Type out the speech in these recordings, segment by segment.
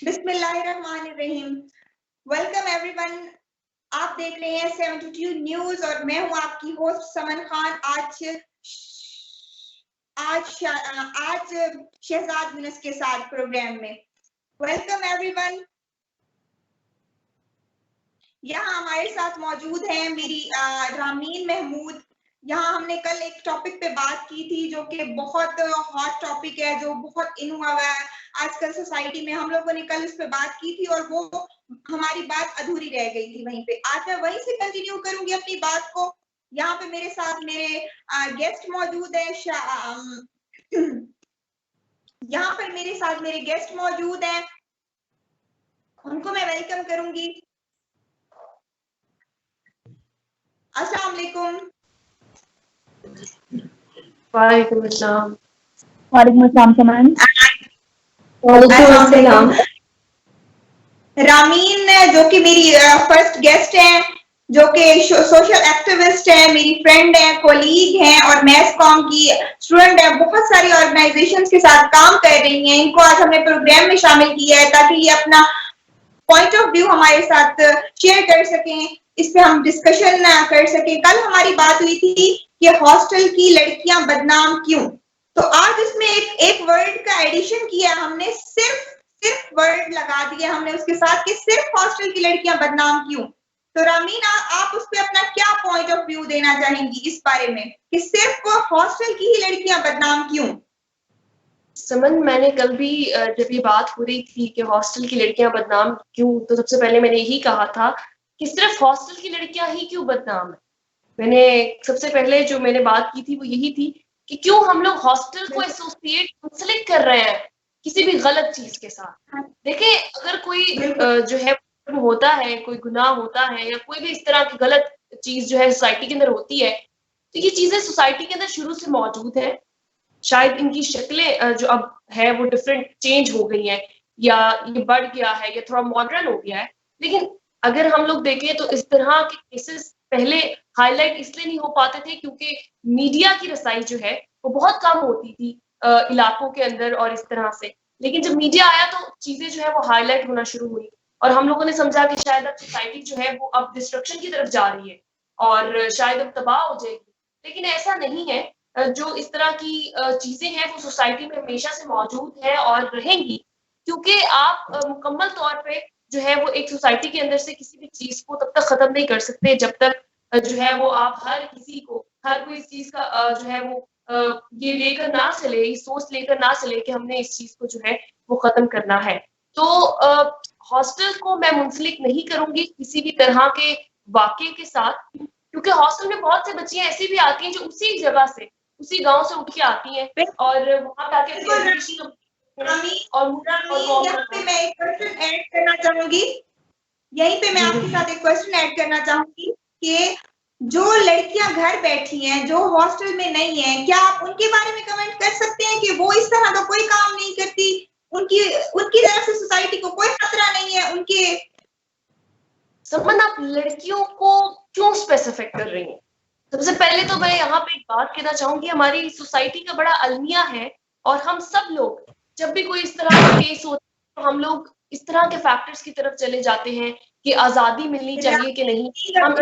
बिस्मिल्लाहिर्रहमानिर्रहीम। Welcome everyone. आप देख रहे हैं 72 न्यूज और मैं हूं आपकी होस्ट समन खान। आज शहजाद यूनुस के साथ प्रोग्राम में वेलकम एवरीवन। यहाँ हमारे साथ मौजूद हैं मेरी रामीन महमूद। यहाँ हमने कल एक टॉपिक पे बात की थी जो कि बहुत हॉट टॉपिक है, जो बहुत इन हुआ है आजकल सोसाइटी में। हम लोगों ने कल उस पे बात की थी और वो हमारी बात अधूरी रह गई थी वहीं पे। आज मैं वहीं से कंटिन्यू करूंगी अपनी बात को। यहाँ पे मेरे साथ मेरे गेस्ट मौजूद है। यहाँ पर मेरे साथ मेरे गेस्ट मौजूद हैं, उनको मैं वेलकम करूंगी। अस्सलाम वालेकुम। वालेकुम अस्सलाम। वालेकुम अस्सलाम समन। वालेकुम अस्सलाम। रामीन जो कि मेरी फर्स्ट गेस्ट है, जो कि सोशल एक्टिविस्ट है, मेरी फ्रेंड है, कोलीग है और मैथ कॉम की स्टूडेंट है। बहुत सारी ऑर्गेनाइजेशंस के साथ काम कर रही हैं। इनको आज हमने प्रोग्राम में शामिल किया है ताकि ये अपना पॉइंट ऑफ व्यू हमारे साथ शेयर कर सकें, इस पे हम डिस्कशन कर सकें। कल हमारी बात हुई थी कि हॉस्टल की लड़कियां बदनाम क्यों। तो आज इसमें एक वर्ड का एडिशन किया हमने, सिर्फ वर्ड लगा दिया हमने उसके साथ कि सिर्फ हॉस्टल की लड़कियां बदनाम क्यों। तो रामीना, आप उस पे अपना क्या पॉइंट ऑफ व्यू देना चाहेंगी इस बारे में कि सिर्फ हॉस्टल की ही लड़कियां बदनाम क्यों? समन, मैंने कल भी जब ये बात हो रही थी कि हॉस्टल की लड़कियां बदनाम क्यों, तो सबसे पहले मैंने यही कहा था कि सिर्फ हॉस्टल की लड़कियां ही क्यों बदनाम है। मैंने सबसे पहले जो मैंने बात की थी वो यही थी कि क्यों हम लोग हॉस्टल को एसोसिएट मुंसलिक कर रहे हैं किसी भी गलत चीज के साथ। देखिए, अगर कोई जो है होता है, कोई गुनाह होता है या कोई भी इस तरह की गलत चीज जो है सोसाइटी के अंदर होती है, तो ये चीजें सोसाइटी के अंदर शुरू से मौजूद है। शायद इनकी शक्लें जो अब है वो डिफरेंट चेंज हो गई हैं या ये बढ़ गया है या थोड़ा मॉडर्न हो गया है, लेकिन अगर हम लोग देखें तो इस तरह के केसेस पहले हाईलाइट इसलिए नहीं हो पाते थे क्योंकि मीडिया की रसाई जो है वो बहुत कम होती थी इलाकों के अंदर और इस तरह से। लेकिन जब मीडिया आया तो चीजें जो है वो हाईलाइट होना शुरू हुई और हम लोगों ने समझा कि शायद अब सोसाइटी जो है वो अब डिस्ट्रक्शन की तरफ जा रही है और शायद अब तबाह हो जाएगी। लेकिन ऐसा नहीं है। जो इस तरह की चीजें हैं वो सोसाइटी में हमेशा से मौजूद है और रहेंगी, क्योंकि आप मुकम्मल तौर पे जो है वो एक सोसाइटी के अंदर से किसी भी चीज को तब तक खत्म नहीं कर सकते जब तक जो है वो आप हर किसी को, हर कोई इस चीज का जो है वो ये लेकर ना चले, ये सोच लेकर ना चले कि हमने इस चीज को जो है वो खत्म करना है। तो हॉस्टल को मैं मुंसलिक नहीं करूंगी किसी भी तरह के वाकये के साथ, क्योंकि हॉस्टल में बहुत से बच्चियां ऐसी भी आती हैं जो उसी जगह से, उसी गांव से उठ के आती हैं और वहां पे आके यहाँ पे मैं एक क्वेश्चन ऐड करना चाहूंगी, यहीं पे मैं आपके साथ एक क्वेश्चन ऐड करना चाहूंगी कि जो लड़कियां घर बैठी हैं, जो हॉस्टल में नहीं है, क्या आप उनके बारे में कमेंट कर सकते हैं कि वो इस तरह का कोई काम नहीं करती, उनकी तरफ से सोसाइटी को कोई खतरा नहीं है उनके? समन, आप लड़कियों को क्यों स्पेसिफिक कर रही हैं? सबसे पहले तो मैं यहाँ पे एक बात कहना चाहूंगी, हमारी सोसाइटी का बड़ा अलमिया है और हम सब लोग जब भी कोई इस तरह का केस होता है तो हम लोग इस तरह के फैक्टर्स की तरफ चले जाते हैं कि आजादी मिलनी चाहिए कि नहीं। हम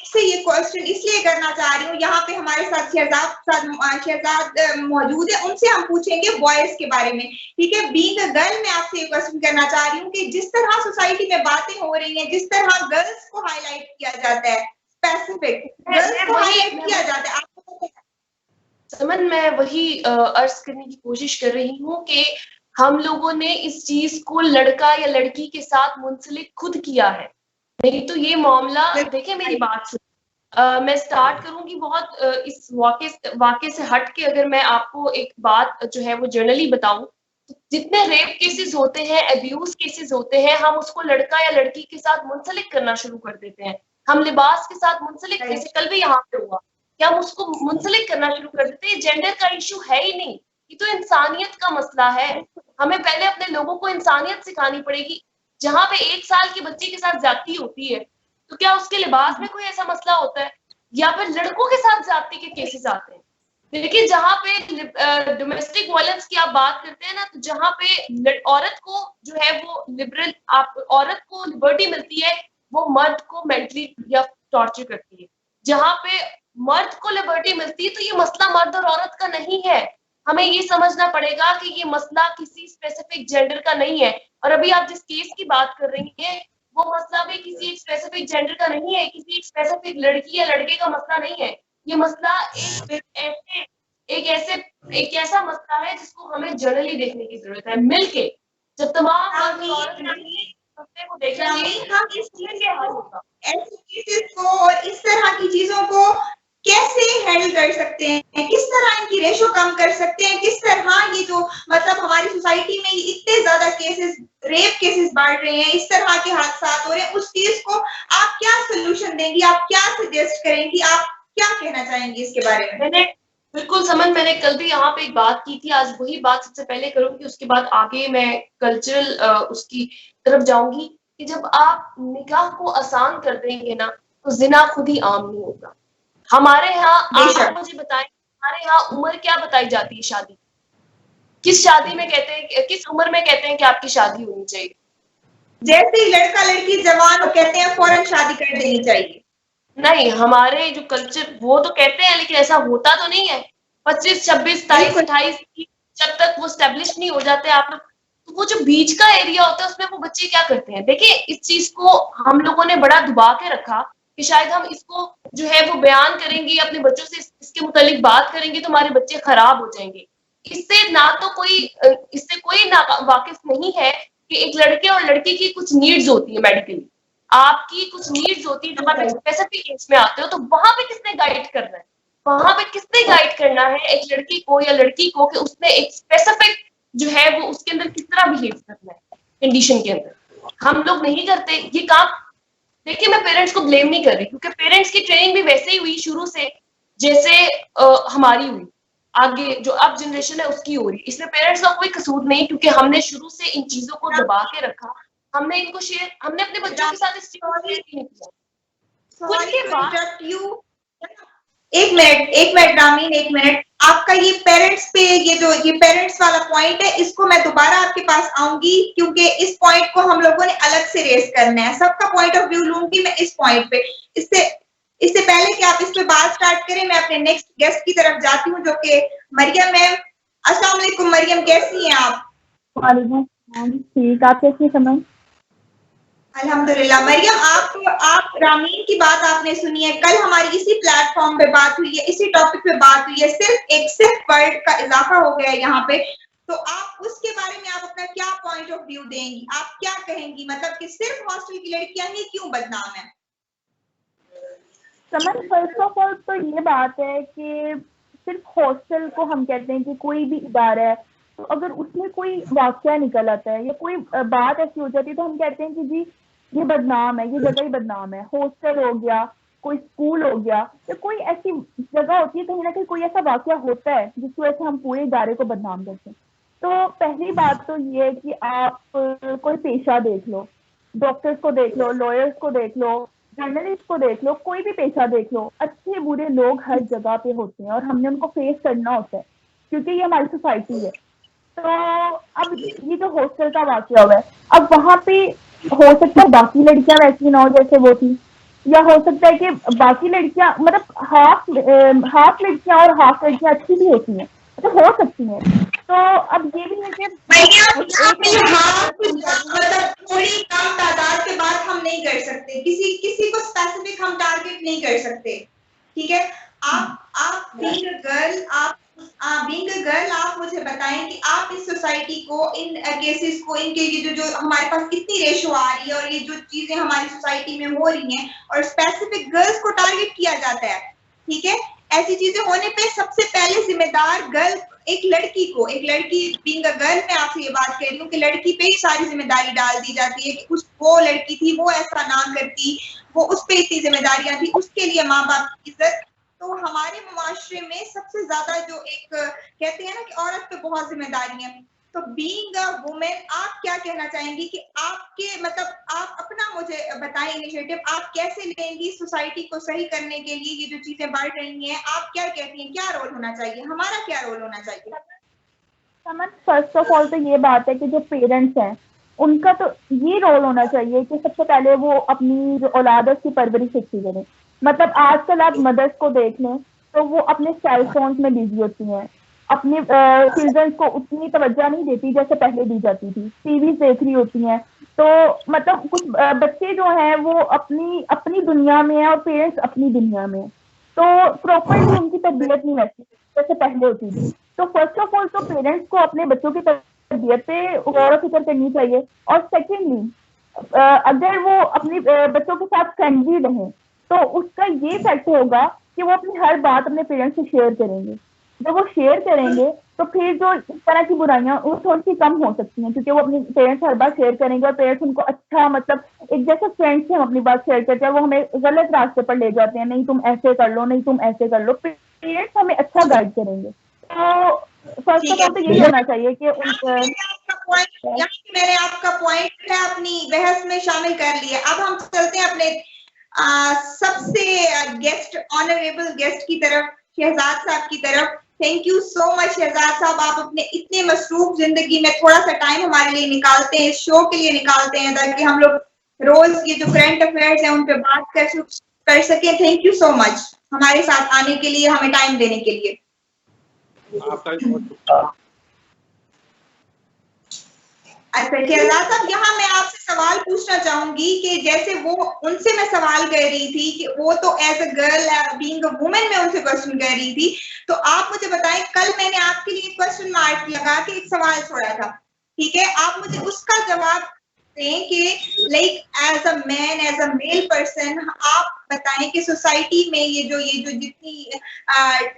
से ये क्वेश्चन इसलिए करना चाह रही हूँ, यहाँ पे हमारे साथ शहजाद मौजूद है, उनसे हम पूछेंगे बॉयज के बारे में। ठीक है, बीइंग अ गर्ल मैं आपसे ये क्वेश्चन करना चाह रही हूँ कि जिस तरह सोसाइटी में बातें हो रही हैं, जिस तरह गर्ल्स को हाईलाइट किया जाता है, स्पेसिफिक गर्ल्स को हाईलाइट किया जाता है, आपको समन, मैं वही अर्ज करने की कोशिश कर रही हूँ कि हम लोगों ने इस चीज को लड़का या लड़की के साथ मुंसलिक खुद किया है। नहीं तो ये मामला, देखिए मेरी बात सुन, मैं स्टार्ट करूंगी बहुत इस वाक़े से हट के। अगर मैं आपको एक बात जो है वो जनरली बताऊं तो जितने रेप केसेस होते हैं, अब्यूज केसेस होते हैं, हम उसको लड़का या लड़की के साथ मुंसलिक करना शुरू कर देते हैं। हम लिबास के साथ मुंसलिक, जैसे कल भी यहाँ पे हुआ कि हम उसको मुंसलिक करना शुरू कर देते हैं। जेंडर का इशू है ही नहीं, ये तो इंसानियत का मसला है। हमें पहले अपने लोगों को इंसानियत सिखानी पड़ेगी। जहां पे 1 साल के बच्चे के साथ जाती होती है तो क्या उसके लिबास में कोई ऐसा मसला होता है? या फिर लड़कों के साथ जाती के केसेस आते हैं? देखिए, जहाँ पे डोमेस्टिक वायलेंस की आप बात करते हैं ना, तो जहाँ पे औरत को जो है वो औरत को लिबर्टी मिलती है, वो मर्द को मेंटली या टॉर्चर करती है। जहाँ पे मर्द को लिबर्टी मिलती है, तो ये मसला मर्द और औरत का नहीं है। हमें ये समझना पड़ेगा कि ये मसला किसी स्पेसिफिक जेंडर का नहीं है। और अभी आप जिस केस की बात कर रही हैं, वो मसला भी किसी एक स्पेसिफिक जेंडर का नहीं है, किसी एक स्पेसिफिक लड़की या लड़के का मसला नहीं है। ये मसला एक ऐसा मसला है जिसको हमें जनरली देखने की जरूरत है, मिलके। जब तमाम मर्द और औरत मसले को देखेंगे, हम इस मिलके हल होगा। ऐसे केसेस को और इस तरह की चीजों को कैसे हैंडल कर सकते हैं, किस तरह इनकी रेशो कम कर सकते हैं, किस तरह ये जो मतलब हमारी सोसाइटी में इतने ज्यादा केसेस, रेप केसेस बढ़ रहे हैं, इस तरह के हादसा हो रहे हैं, उस चीज को आप क्या सोल्यूशन देंगी, आप क्या सजेस्ट करेंगी, आप क्या कहना चाहेंगी इसके बारे में? मैंने बिल्कुल समन, मैंने कल भी यहाँ पे एक बात की थी, आज वही बात सबसे पहले करूंगी, उसके बाद आगे मैं कल्चरल उसकी तरफ जाऊंगी कि जब आप निकाह को आसान कर देंगे ना, तो जिना खुद ही आम नहीं होगा। हमारे यहाँ आप मुझे बताएं, हमारे यहाँ उम्र क्या बताई जाती है शादी? किस शादी में कहते हैं, किस उम्र में कहते हैं कि आपकी शादी होनी चाहिए? जैसे ही लड़का लड़की जवान हो कहते हैं फौरन शादी कर देनी चाहिए। नहीं, हमारे जो कल्चर वो तो कहते हैं, लेकिन ऐसा होता तो नहीं है। 25, 26, 27, 28 जब तक वो स्टेब्लिश नहीं हो जाते आप लोग, तो वो जो बीच का एरिया होता है उसमें वो बच्चे क्या करते हैं? देखिए, इस चीज को हम लोगों ने बड़ा दबा के रखा कि शायद हम इसको जो है वो बयान करेंगे, अपने बच्चों से इसके मुतालिक बात करेंगे तो हमारे बच्चे खराब हो जाएंगे। इससे कोई ना वाकिफ नहीं है कि एक लड़के और लड़की की कुछ नीड्स होती है मेडिकली, आपकी कुछ नीड्स होती है। जब आप एक स्पेसिफिक एज में आते हो, तो वहां पे किसने गाइड करना है? वहां पे किसने गाइड करना है एक लड़की को या लड़की को कि उसने एक स्पेसिफिक जो है वो उसके अंदर किस तरह बिहेव करना है कंडीशन के अंदर? हम लोग नहीं करते ये काम। देखिए, मैं पेरेंट्स को ब्लेम नहीं कर रही, क्योंकि पेरेंट्स की ट्रेनिंग भी वैसे ही हुई शुरू से जैसे हमारी हुई। आगे जो अब जनरेशन है उसकी हो रही, इसमें पेरेंट्स का कोई कसूर नहीं, क्योंकि हमने शुरू से इन चीजों को दबा के रखा। हमने अपने बच्चों के साथ इस चीज को शेयर नहीं किया। एक मिनट रामीन, एक मिनट। आपका ये पेरेंट्स पे ये पेरेंट्स वाला पॉइंट है, इसको मैं दोबारा आपके पास आऊंगी, क्योंकि इस पॉइंट को हम लोगों ने अलग से रेस करना है। सबका पॉइंट ऑफ व्यू लूंगी मैं इस पॉइंट पे। इससे पहले कि आप इस पे बात स्टार्ट करें, मैं अपने नेक्स्ट गेस्ट की तरफ जाती हूँ, जो कि मरियम है। अस्सलाम वालेकुम मरियम, कैसी हैं आप? वालेकुम, ठीक। आप कैसी समझ? अल्हम्दुलिल्लाह। मरियम, आप रामीन की बात आपने सुनी है, कल हमारी इसी प्लेटफॉर्म पे बात हुई है, इसी टॉपिक पे बात हुई है, सिर्फ वर्ड का इजाफा हो गया है यहाँ पे। तो आप उसके बारे में आप अपना क्या पॉइंट ऑफ व्यू देंगी, आप क्या कहेंगी, मतलब कि सिर्फ हॉस्टल की लड़कियां ही क्यों बदनाम है? समझ, फर्स्ट ऑफ ऑल तो ये बात है कि सिर्फ हॉस्टल को हम कहते हैं कि कोई भी इदारा है, तो अगर उसमें कोई वाकया निकल आता है या कोई बात ऐसी हो जाती है, तो हम कहते हैं कि जी ये बदनाम है, ये जगह ही बदनाम है। हॉस्टल हो गया, कोई स्कूल हो गया, या कोई ऐसी जगह होती है, कहीं ना कहीं कोई ऐसा वाकया होता है जिसकी वजह से हम पूरे इदारे को बदनाम करते हैं। तो पहली बात तो ये है कि आप कोई पेशा देख लो, डॉक्टर्स को देख लो, लॉयर्स को देख लो, जर्नलिस्ट को देख लो, कोई भी पेशा देख लो, अच्छे बुरे लोग हर जगह पे होते हैं और हमने उनको फेस करना होता है, क्योंकि ये हमारी सोसाइटी है। तो अब ये जो हॉस्टल का वाकया हुआ है, अब वहां पे हो सकता है बाकी लड़कियां वैसी ना हो जैसे वो थी, या हो सकता है कि बाकी लड़कियां मतलब हाफ लड़कियां और हाफ लड़कियां अच्छी भी होती हैं, तो हो सकती हैं। तो अब ये भी है कि मतलब थोड़ी कम तादाद के बात हम नहीं कर सकते, किसी को स्पेसिफिक हम टारगेट नहीं कर सकते, ठीक है? आप बीइंग अ गर्ल, आप मुझे बताएं कि आप इस सोसाइटी को, इन केसेस को, इनके ये जो हमारे पास कितनी रेशो आ रही है और ये जो चीजें हमारी सोसाइटी में हो रही हैं और स्पेसिफिक गर्ल्स को टारगेट किया जाता है, ठीक है? ऐसी चीजें होने पे सबसे पहले जिम्मेदार गर्ल, एक लड़की बीइंग अ गर्ल, मैं आपसे ये बात कह रही हूँ कि लड़की पे ही सारी जिम्मेदारी डाल दी जाती है कि वो लड़की थी, वो ऐसा ना करती, वो उस पे इतनी जिम्मेदारियां थी, उसके लिए माँ बाप की इज्जत। तो हमारे मुआशरे में सबसे ज्यादा जो एक कहते हैं ना कि औरत पे बहुत जिम्मेदारी है, तो बीइंग अ वुमेन आप क्या कहना चाहेंगी कि आपके मतलब आप अपना मुझे बताएं इनिशिएटिव, आप कैसे लेंगी सोसाइटी को सही करने के लिए, ये जो चीजें बढ़ रही हैं, आप क्या कहती हैं, क्या रोल होना चाहिए, हमारा क्या रोल होना चाहिए? समझ, फर्स्ट ऑफ ऑल तो ये बात है कि जो पेरेंट्स हैं उनका तो ये रोल होना चाहिए कि सबसे पहले वो अपनी जो औलाद है उसकी परवरिश अच्छी करें। मतलब आजकल आप मदर्स को देख लें तो वो अपने सेल फोन में बिजी होती हैं, अपने चिल्ड्रन को उतनी तवज्जो नहीं देती जैसे पहले दी जाती थी, टीवी देख रही होती हैं। तो मतलब कुछ बच्चे जो हैं वो अपनी अपनी दुनिया में है और पेरेंट्स अपनी दुनिया में है, तो प्रॉपरली उनकी तरबियत नहीं रहती जैसे पहले होती थी। तो फर्स्ट ऑफ ऑल तो पेरेंट्स को अपने बच्चों की तरबियत पे गौर फिक्र करनी चाहिए। और सेकेंडली अगर वो अपने बच्चों के साथ फ्रेंडली रहें तो उसका ये इफेक्ट होगा कि वो अपनी हर बात अपने पेरेंट्स से शेयर करेंगे। जब वो शेयर करेंगे तो फिर जो इस तरह की बुराइयां वो थोड़ी सी कम हो सकती हैं, क्योंकि वो अपने पेरेंट्स हर बात शेयर करेंगे और पेरेंट्स उनको अच्छा मतलब एक जैसे फ्रेंड्स से हम अपनी बात शेयर करते हैं, वो हमें गलत रास्ते पर ले जाते हैं, नहीं तुम ऐसे कर लो, नहीं तुम ऐसे कर लो। पेरेंट्स हमें अच्छा गाइड करेंगे। तो फर्स्ट ऑफ ऑल तो यही होना चाहिए कि मैंने आपका पॉइंट है अपनी बहस में शामिल कर लिया। अब हम चलते हैं अपने सबसे गेस्ट ऑनरेबल गेस्ट की तरफ, शहजाद साहब की तरफ। Thank you so much Shahzad साहब, आप अपने इतने मसरूफ जिंदगी में थोड़ा सा टाइम हमारे लिए निकालते हैं, इस शो के लिए निकालते हैं, ताकि हम लोग रोज ये जो करंट अफेयर्स हैं उन पे बात कर सके। थैंक यू सो मच हमारे साथ आने के लिए, हमें टाइम देने के लिए। अच्छा शहजाद साहब, यहाँ मैं आपसे सवाल पूछना चाहूंगी कि जैसे वो उनसे मैं सवाल कर रही थी कि वो तो as a girl being a women में उनसे क्वेश्चन कर रही थी, तो आप मुझे बताएं, कल मैंने आपके लिए क्वेश्चन मार्क लगा के एक सवाल छोड़ा था, ठीक है, आप मुझे उसका जवाब दें कि like as a man, as a male person, आप बताएं कि सोसाइटी में ये जो जितनी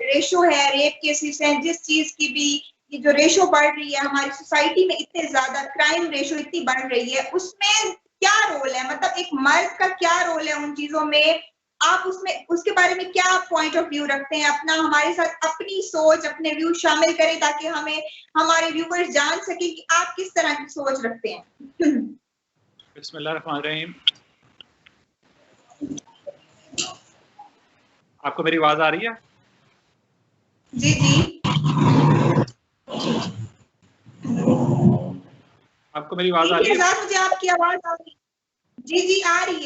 रेशो है रेप केसेस हैं, जिस चीज की भी ये जो रेशो बढ़ रही है हमारी सोसाइटी में, इतने ज्यादा क्राइम रेशो इतनी बढ़ रही है, उसमें क्या रोल है, मतलब एक मर्द का क्या रोल है उन चीजों में, आप उसमें उसके बारे में क्या पॉइंट ऑफ व्यू रखते हैं, अपना हमारे साथ अपनी सोच, अपने व्यू शामिल करें ताकि हमें हमारे व्यूअर्स जान सके कि आप किस तरह की सोच रखते हैं। बिस्मिल्लाहिर्रहमानिर्रहीम। आपको मेरी आवाज आ रही है? जी जी, आपको मेरी आवाज आ रही है? मुझे आपकी आवाज आ रही है। जी जी, आ रही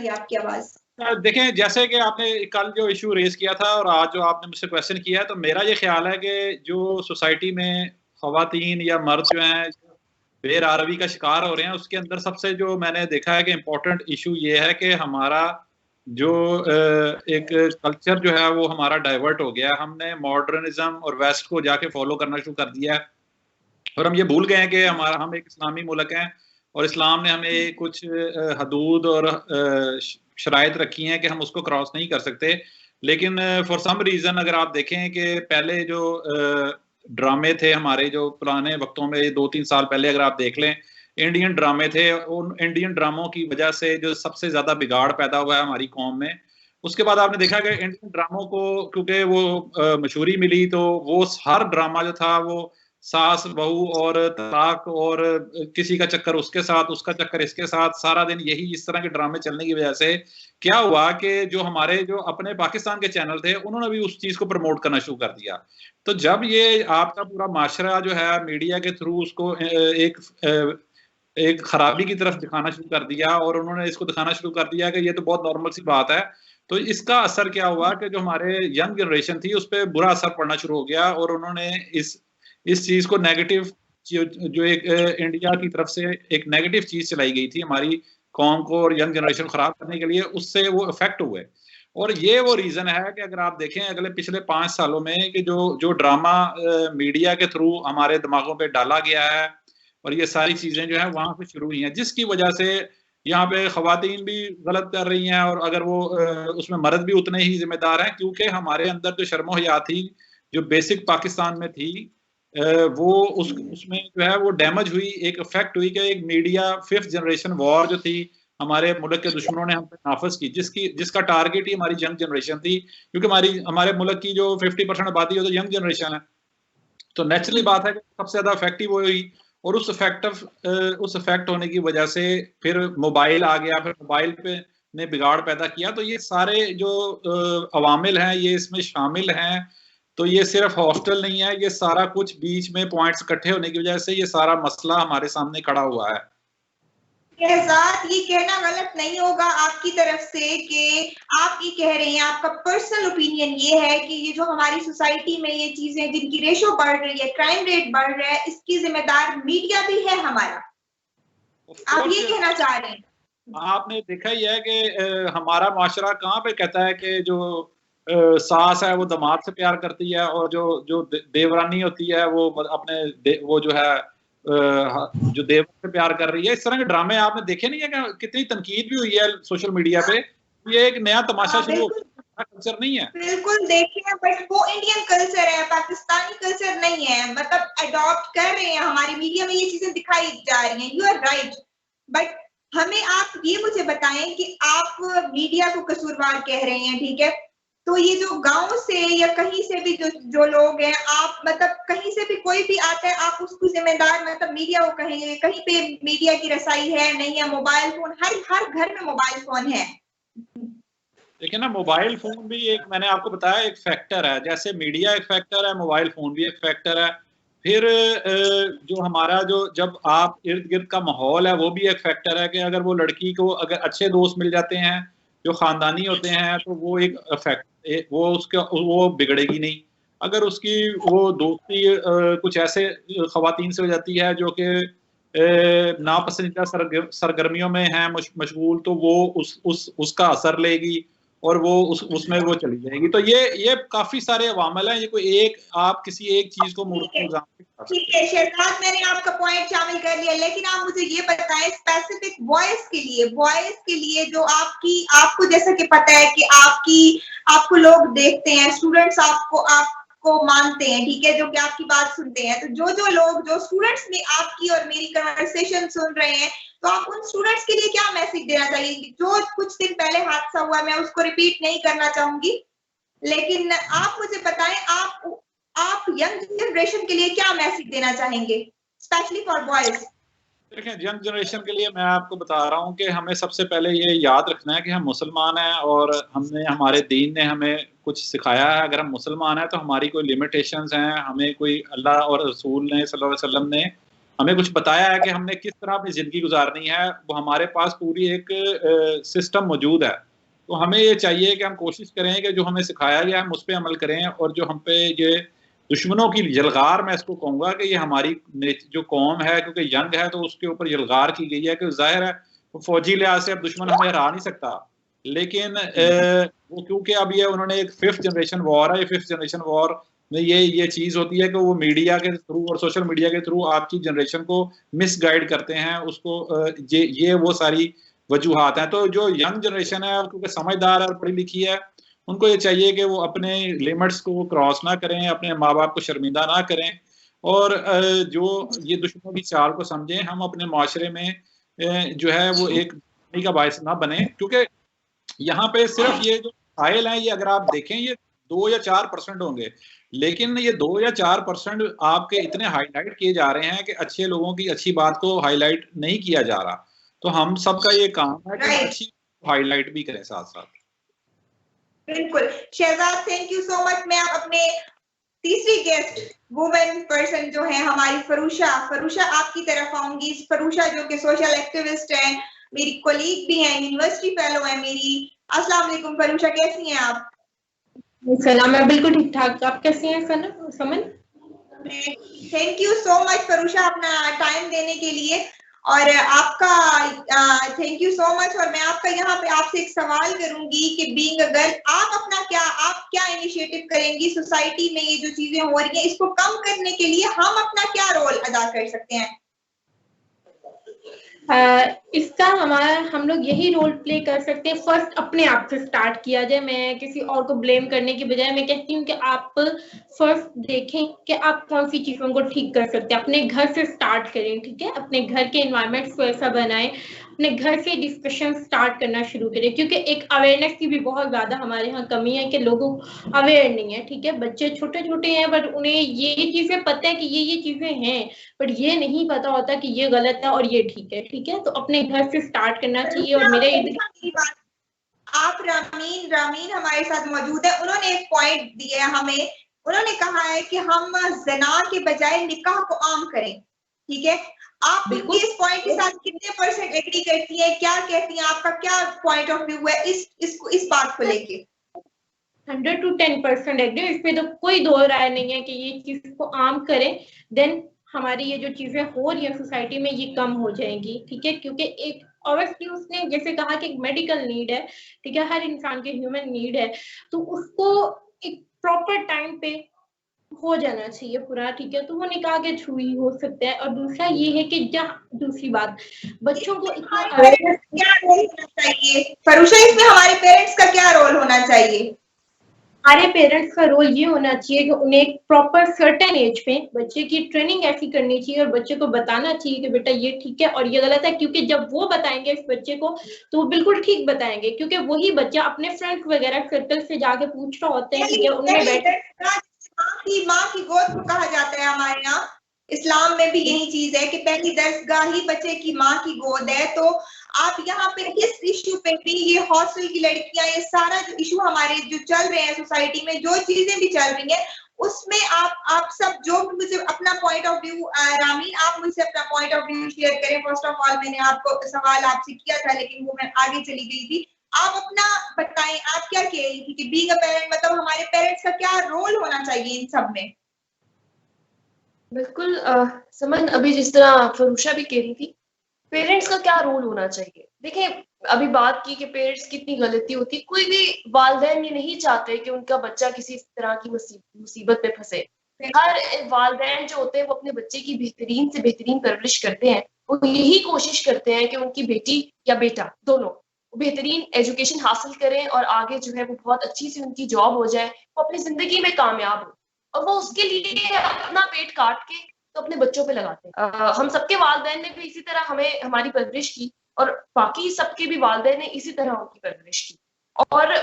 है आपकी आवाज। देखें, जैसे कि आपने कल जो इशू रेज किया था और आज जो आपने मुझसे क्वेश्चन किया है, तो मेरा ये ख्याल है कि जो सोसाइटी में खवातीन या मर्द जो हैं बेरारवी का शिकार हो रहे हैं, उसके अंदर सबसे जो मैंने देखा है कि इम्पोर्टेंट इशू ये है कि हमारा जो एक कल्चर जो है वो हमारा डाइवर्ट हो गया। हमने मॉडर्निज्म और वेस्ट को जाके फॉलो करना शुरू कर दिया है और हम ये भूल गए हैं कि हम एक इस्लामी मुल्क हैं और इस्लाम ने हमें कुछ हदूद और शराइत रखी हैं कि हम उसको क्रॉस नहीं कर सकते। लेकिन फॉर सम रीज़न अगर आप देखें कि पहले जो ड्रामे थे हमारे, जो पुराने वक्तों में 2-3 साल पहले अगर आप देख लें, इंडियन ड्रामे थे, उन इंडियन ड्रामों की वजह से जो सबसे ज़्यादा बिगाड़ पैदा हुआ है हमारी कौम में। उसके बाद आपने देखा कि इंडियन ड्रामों को क्योंकि वो मशहूरी मिली, तो वो हर ड्रामा जो था वो सास बहू और तलाक और किसी का चक्कर उसके साथ, उसका चक्कर इसके साथ, सारा दिन यही इस तरह के ड्रामे चलने की वजह से क्या हुआ कि जो हमारे जो अपने पाकिस्तान के चैनल थे उन्होंने भी उस चीज को प्रमोट करना शुरू कर दिया। तो जब ये आपका पूरा माशरा जो है मीडिया के थ्रू उसको एक खराबी की तरफ दिखाना शुरू कर दिया और उन्होंने इसको दिखाना शुरू कर दिया कि ये तो बहुत नॉर्मल सी बात है, तो इसका असर क्या हुआ कि जो हमारे यंग जनरेशन थी उस पर बुरा असर पड़ना शुरू हो गया और उन्होंने इस चीज को नेगेटिव, जो एक इंडिया की तरफ से एक नेगेटिव चीज चलाई गई थी हमारी कौम को और यंग जनरेशन खराब करने के लिए, उससे वो इफेक्ट हुए। और ये वो रीजन है कि अगर आप देखें अगले पिछले 5 सालों में कि जो ड्रामा मीडिया के थ्रू हमारे दिमागों पे डाला गया है और ये सारी चीजें जो है वहां से शुरू हुई हैं, जिसकी वजह से यहाँ पे खवातीन भी गलत कर रही हैं और अगर वो उसमें मर्द भी उतने ही जिम्मेदार हैं, क्योंकि हमारे अंदर जो शर्म हया थी जो बेसिक पाकिस्तान में थी वो उसमें जो है वो डैमेज हुई, एक इफेक्ट हुई कि एक मीडिया 5th जनरेशन वॉर जो थी हमारे मुल्क के दुश्मनों ने हम पे नाफज की, जिसका टारगेट ही हमारी यंग जनरेशन थी, क्योंकि हमारे मुल्क की जो 50% आबादी है तो यंग जनरेशन है। तो नेचुरली बात है कि सबसे ज्यादा इफेक्टिव हुई, और उस इफेक्ट होने की वजह से फिर मोबाइल आ गया, फिर मोबाइल पे ने बिगाड़ पैदा किया। तो ये सारे जो अवामिल हैं ये इसमें शामिल हैं। तो ये सिर्फ हॉस्टल नहीं है, ये सारा कुछ बीच में पॉइंट्स इकट्ठे होने की वजह से ये सारा मसला हमारे सामने खड़ा हुआ है। शहजाद, ये कहना गलत नहीं होगा आपकी तरफ से कि आप ये कह रहे हैं, आपका पर्सनल ओपिनियन ये है कि ये जो हमारी सोसाइटी में ये चीजें जिनकी रेशो बढ़ रही है, क्राइम रेट बढ़ रहा है, इसकी जिम्मेदार मीडिया भी है हमारा, आप ये कहना चाह रहे हैं? आपने देखा ही है कि हमारा माशरा कहाँ पे कहता है कि जो सास है वो दामाद से प्यार करती है, और जो देवरानी होती है वो अपने वो जो है जो देवर से प्यार कर रही है। इस तरह के ड्रामे आपने देखे नहीं है कि कितनी तनकीद भी हुई है सोशल मीडिया पे। ये एक नया तमाशा शुरू हो गया, कल्चर नहीं है। बिल्कुल देखिए, बट वो इंडियन कल्चर है, पाकिस्तानी कल्चर नहीं है। मतलब अडॉप्ट कर रहे हैं, हमारी मीडिया में ये चीजें दिखाई जा रही हैं। यू आर राइट, बट हमें आप ये मुझे बताएं कि आप मीडिया को कसूरवार कह रहे हैं, ठीक है, तो ये जो गांव से या कहीं से भी जो लोग हैं, आप मतलब कहीं से भी कोई भी आता है, आप उसको जिम्मेदार मतलब मीडिया को कहेंगे? कहीं पे मीडिया की रसाई है नहीं है? मोबाइल फोन, हर घर में मोबाइल फोन है। देखिए ना, मोबाइल फोन भी एक, मैंने आपको बताया, एक फैक्टर है। जैसे मीडिया एक फैक्टर है, मोबाइल फोन भी एक फैक्टर है। फिर जो हमारा जो जब आप इर्द गिर्द का माहौल है वो भी एक फैक्टर है कि अगर वो लड़की को अगर अच्छे दोस्त मिल जाते हैं जो खानदानी होते हैं तो वो एक इफेक्ट वो बिगड़ेगी नहीं। अगर उसकी वो दोस्ती कुछ ऐसे खवातीन से हो जाती है जो कि नापसंदीदा सरगर्मियों में हैं मशगूल, तो वो उसका असर लेगी और वो उसमें वो चली जाएगी। तो ये काफी सारे अवामल हैं, ये कोई एक आप किसी एक चीज को ठीक है शहजाद, मैंने आपका पॉइंट शामिल कर लिया, लेकिन आप मुझे ये बताएं स्पेसिफिक बॉयज के लिए जो आपको जैसा कि पता है कि आपको लोग देखते हैं, स्टूडेंट्स आपको मानते हैं, ठीक है, जो कि आपकी बात सुनते हैं। तो जो लोग जो स्टूडेंट्स में आपकी और मेरी कन्वर्सेशन सुन रहे हैं, तो आप उन स्टूडेंट्स के लिए क्या मैसेज देना चाहिए? जो कुछ दिन पहले हादसा हुआ, मैं उसको रिपीट नहीं करना चाहूंगी, लेकिन आप मुझे बताएं, आप यंग जनरेशन के लिए क्या मैसेज देना चाहेंगे, स्पेशली फॉर बॉयज? देखें, यंग जनरेशन के लिए मैं आपको बता रहा हूँ कि हमें सबसे पहले ये याद रखना है कि हम मुसलमान हैं और हमारे दीन ने हमें कुछ सिखाया है। अगर हम मुसलमान हैं तो हमारी कोई लिमिटेशंस हैं, हमें कोई अल्लाह और रसूल ने सल्लल्लाहु अलैहि वसल्लम ने हमें कुछ बताया है कि हमने किस तरह अपनी ज़िंदगी गुजारनी है। वो हमारे पास पूरी एक सिस्टम मौजूद है। तो हमें ये चाहिए कि हम कोशिश करें कि जो हमें सिखाया गया हम उस पर अमल करें, और जो हम पे ये दुश्मनों की यलगार, मैं इसको कहूँगा कि ये हमारी जो कौम है, क्योंकि यंग है तो उसके ऊपर यलगार की गई है कि जाहिर है फौजी लिहाज से अब दुश्मन हमें हरा नहीं सकता, लेकिन वो क्योंकि अब ये उन्होंने एक 5th जनरेशन वॉर है, 5th जनरेशन वॉर में ये चीज़ होती है कि वो मीडिया के थ्रू और सोशल मीडिया के थ्रू आपकी जनरेशन को मिसगाइड करते हैं, उसको ये वो सारी वजूहात हैं। तो जो यंग जनरेशन है क्योंकि समझदार और पढ़ी लिखी है, उनको ये चाहिए कि वो अपने लिमिट्स को क्रॉस ना करें, अपने माँ बाप को शर्मिंदा ना करें, और जो ये दुश्मनों की चाल को समझें। हम अपने माशरे में जो है वो एक का बायस ना बने, क्योंकि यहाँ पे सिर्फ ये जो फाइल हैं ये अगर आप देखें ये 2 या 4% होंगे, लेकिन ये 2 या 4% आपके इतने हाईलाइट किए जा रहे हैं कि अच्छे लोगों की अच्छी बात को हाईलाइट नहीं किया जा रहा। तो हम सबका ये काम है कि अच्छी हाईलाइट भी करें साथ साथ। बिल्कुल Shahzad, thank you so much. मैं अपने तीसरी गेस्ट वुमेन पर्सन जो है हमारी फरूशा आपकी तरफ आऊंगी। फरूशा जो कि सोशल एक्टिविस्ट है, मेरी कोलीग भी है, यूनिवर्सिटी फेलो है मेरी। अस्सलाम वालेकुम फरूशा, कैसी हैं आप? सलाम, मैं बिल्कुल ठीक ठाक। आप कैसी हैं समन? थैंक यू सो मच फरूशा अपना टाइम देने के लिए, और आपका थैंक यू सो मच। और मैं आपका यहाँ पे आपसे एक सवाल करूंगी कि बीइंग अ गर्ल आप क्या इनिशिएटिव करेंगी सोसाइटी में? ये जो चीजें हो रही हैं इसको कम करने के लिए हम अपना क्या रोल अदा कर सकते हैं? इसका हम लोग यही रोल प्ले कर सकते हैं, फर्स्ट अपने आप से स्टार्ट किया जाए। मैं किसी और को ब्लेम करने की बजाय मैं कहती हूँ कि आप फर्स्ट देखें कि आप कौन सी चीजों को ठीक कर सकते हैं, अपने घर से स्टार्ट करें, ठीक है? अपने घर के एनवायरनमेंट को ऐसा बनाएं। अपने घर से डिस्कशन स्टार्ट करना शुरू करें, क्योंकि एक अवेयरनेस की भी बहुत ज्यादा हमारे यहाँ कमी है कि लोगों अवेयर नहीं है। ठीक है, बच्चे छोटे छोटे हैं बट उन्हें ये चीजें पता है कि ये चीजें हैं, बट ये नहीं पता होता कि ये गलत है और ये ठीक है। ठीक है, तो अपने घर से स्टार्ट करना चाहिए। और मेरा आप रामीन हमारे साथ मौजूद है, उन्होंने एक पॉइंट दिया है हमें। उन्होंने कहा है कि हम ज़ना के बजाय निकाह को आम करें। ठीक है, आप बिल्कुल इस पॉइंट के साथ कितने परसेंट एग्री करती हैं, क्या कहती हैं, आपका क्या पॉइंट ऑफ व्यू है इस बात को लेके? 100 to 10% एग्री, इस पे तो कोई दो राय नहीं है कि ये चीज को आम करें, देन हमारी ये जो चीजें हो रही है सोसाइटी में ये कम हो जाएंगी। ठीक है, क्योंकि एक ऑब्वियसली उसने जैसे कहा कि एक मेडिकल नीड है, ठीक है, हर इंसान के ह्यूमन नीड है, तो उसको एक प्रॉपर टाइम पे हो जाना चाहिए पूरा। ठीक है, तो वो निकाह के थ्रू ही हो सकता है। और दूसरा ये है कि दूसरी बात, बच्चों को इतना क्या रोल होना चाहिए फरूशा, इसमें हमारे पेरेंट्स का क्या रोल होना चाहिए? हमारे पेरेंट्स का रोल ये होना चाहिए कि उन्हें एक प्रॉपर सर्टेन एज पे बच्चे की ट्रेनिंग ऐसी करनी चाहिए और बच्चे को बताना चाहिए कि बेटा ये ठीक है और ये गलत है, क्योंकि जब वो बताएंगे इस बच्चे को तो वो बिल्कुल ठीक बताएंगे, क्योंकि वही बच्चा अपने फ्रेंड्स वगैरह सर्कल से जाके पूछ रहा होता है। ठीक है, उनमें बैठ माँ की गोद को कहा जाता है हमारे यहाँ, इस्लाम में भी यही चीज है कि पहली दरसगाह ही बच्चे की माँ की गोद है। तो आप यहाँ पे इस इश्यू पे भी, ये हॉस्टल की लड़कियां, ये सारा जो इशू हमारे जो चल रहे हैं सोसाइटी में, जो चीजें भी चल रही हैं, उसमें आप सब जो मुझे अपना पॉइंट ऑफ व्यू, रामीन आप मुझसे अपना पॉइंट ऑफ व्यू शेयर करें। फर्स्ट ऑफ ऑल मैंने आपको सवाल आपसे किया था लेकिन वो मैं आगे चली गई थी। आप अपना बताएं, आप क्या कह रही थी कि बीइंग अ पेरेंट, मतलब हमारे पेरेंट्स का क्या रोल होना चाहिए इन सब में? बिल्कुल समन, अभी जिस तरह फरूशा भी कह रही थी, पेरेंट्स का क्या रोल होना चाहिए। देखिए, अभी बात की कि पेरेंट्स की कितनी गलती होती, कोई भी वालिदैन ये नहीं चाहते कि उनका बच्चा किसी तरह की मुसीबत में फंसे। हर वालिदैन जो होते हैं वो अपने बच्चे की बेहतरीन से बेहतरीन परवरिश करते हैं। वो यही कोशिश करते हैं कि उनकी बेटी या बेटा दोनों बेहतरीन एजुकेशन हासिल करें और आगे जो है वो बहुत अच्छी सी उनकी जॉब हो जाए, वो अपनी जिंदगी में कामयाब हो, और वो उसके लिए अपना पेट काट के तो अपने बच्चों पे लगाते हैं। हम सबके वालिदैन ने भी इसी तरह हमें हमारी परवरिश की, और बाकी सबके भी वालिदैन ने इसी तरह उनकी परवरिश की। और